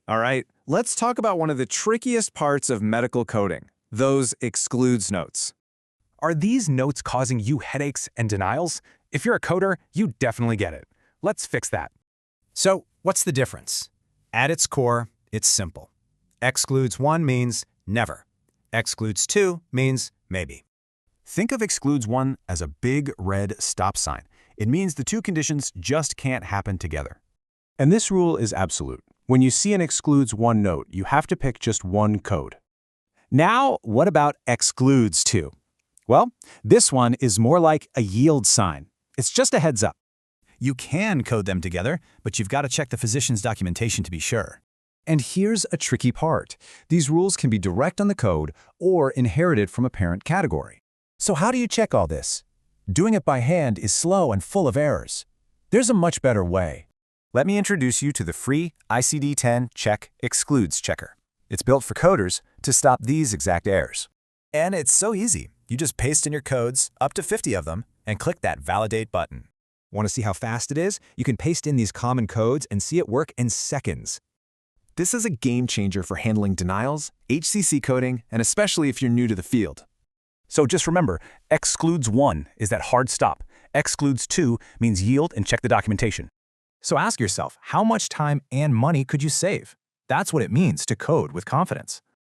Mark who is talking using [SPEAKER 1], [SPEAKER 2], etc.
[SPEAKER 1] All right, let's talk about one of the trickiest parts of medical coding, those excludes notes.
[SPEAKER 2] Are these notes causing you headaches and denials? If you're a coder, you definitely get it. Let's fix that.
[SPEAKER 3] So, what's the difference? At its core, it's simple. Excludes1 means never. Excludes2 means maybe.
[SPEAKER 2] Think of Excludes1 as a big red stop sign. It means the two conditions just can't happen together. And this rule is absolute. When you see an Excludes1 note, you have to pick just one code.
[SPEAKER 4] Now, what about Excludes2? Well, this one is more like a yield sign. It's just a heads up.
[SPEAKER 3] You can code them together, but you've got to check the physician's documentation to be sure.
[SPEAKER 5] And here's a tricky part. These rules can be direct on the code or inherited from a parent category. So how do you check all this? Doing it by hand is slow and full of errors. There's a much better way.
[SPEAKER 3] Let me introduce you to the free ICD-10 Excludes Checker. It's built for coders to stop these exact errors. And it's so easy. You just paste in your codes, up to 50 of them, and click that Validate button.
[SPEAKER 5] Want to see how fast it is? You can paste in these common codes and see it work in seconds.
[SPEAKER 1] This is a game changer for handling denials, HCC coding, and especially if you're new to the field.
[SPEAKER 2] So just remember, Excludes1 is that hard stop. Excludes2 means yield and check the documentation.
[SPEAKER 5] So ask yourself, how much time and money could you save? That's what it means to code with confidence.